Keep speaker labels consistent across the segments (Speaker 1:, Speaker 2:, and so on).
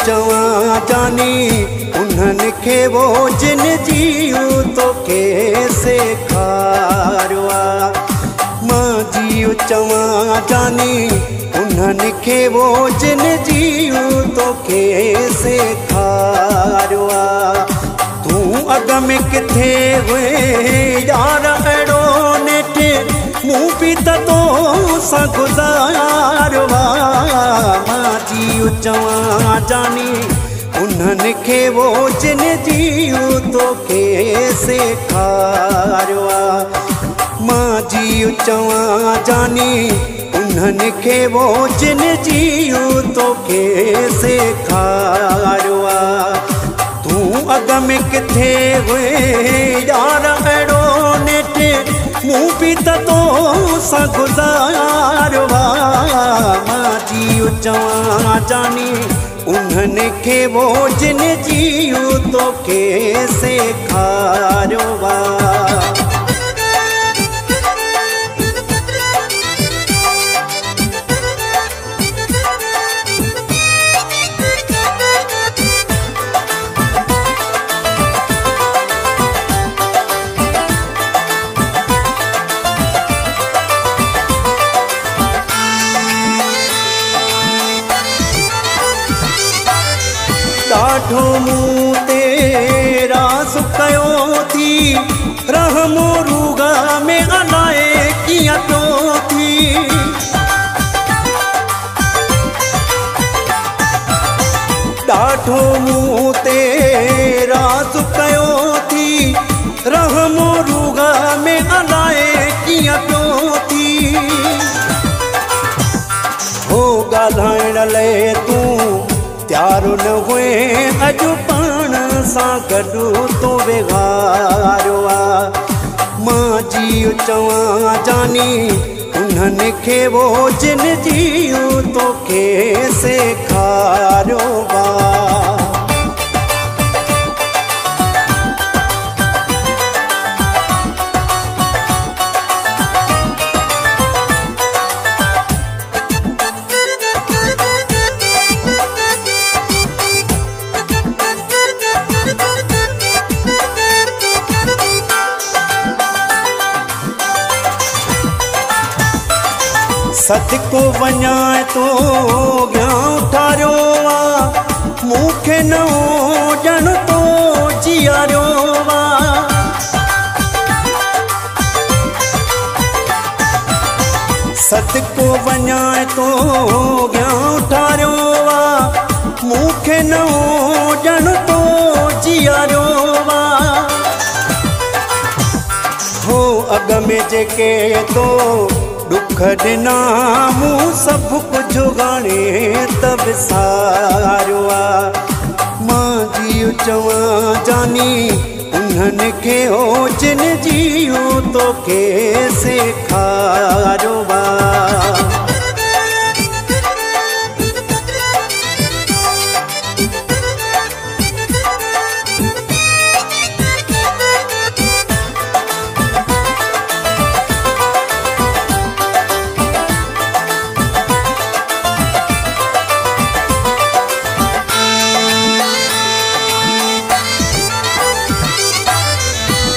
Speaker 1: चवां जानी उन्हनि खे वो जिन जियो तोखे सेखारियो आहे। मां जियो चवां जानी उन्हनि खे वो जिन जियो तोखे सेखारियो आहे। तूं अॻ में किथे हुए यार अहिड़ो नेठि मूं बि त तोसां गुज़ारियो आहे। मां जियो चवां जानी उन्हनि खे वो जिन जियो तोखे सेखारियो आहे। मां जियो चवां जानी उन्हनि खे वो जिन जियो तोखे सेखारियो आहे। तूं अॻ में किथे हुए यार अहिड़ो नेठि मूं बि त तोसां गुज़ारियो आहे। मां जियो चवां जानी उन्हनि खे वो जिन जियो तोखे सेखारियो आहे। ॾाढो मूं ते राज़ कयो थी रहमो रूगा में अलाए कीअं पियो थी। ॾाढो मूं ते राज़ कयो थी रहमो रूगा में अलाए कीअं पियो थी। हो ॻाल्हाइण लाइ तूं त्यारो न हुए अॼु पाण सां गॾु तो वेगारियो आहे। मां जियो चवां जानी उन्हनि खे वो जिन जियो तोखे सेखारियो आहे। सदको वञा तो ॻाऊं ठारियो आहे मूंखे नओं ॼण तो जीआरियो आहे। सदको वञा तो ॻाऊं ठारियो आहे मूंखे नओं ॼण तो जीआरियो आहे। हो अॻ में जेके तो दुख ॾिना मूं सभु कुझु हाणे त विसारियो आहे। मां जियो चवां जानी उन्हनि खे हो जिन जियो तोखे सेखारियो आहे।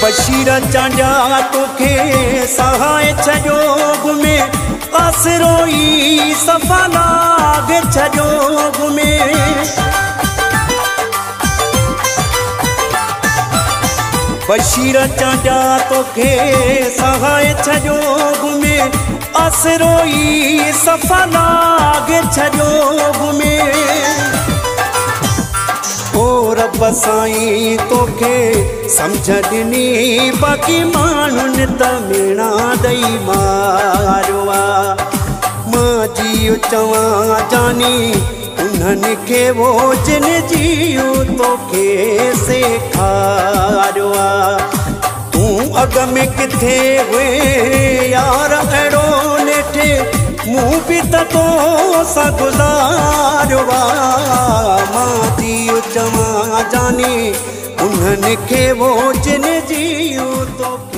Speaker 1: बशीर चांजा तोखे सहाय छॾियो घुमे आसरो ई सफ़ा लाग छॾियो घुमे। बशीर चांजा तोखे सहाय छॾियो घुमे आसरो ई सफ़ा लाग छॾियो घुमे। ओ रब साईं तोखे सम्झ ॾिनी बाक़ी माण्हुनि त मेणा ॾेई मारियो आहे। मां जियो चवां जानी उन्हनि खे वो जिन जियो तोखे सेखारियो आहे। तूं अॻ में किथे हुए यार अहिड़ो नेठि मूं बि त तोसां गुज़ारियो आहे। मां जियो चवां जानी उन्हनि खे वो जिन जियो तोखे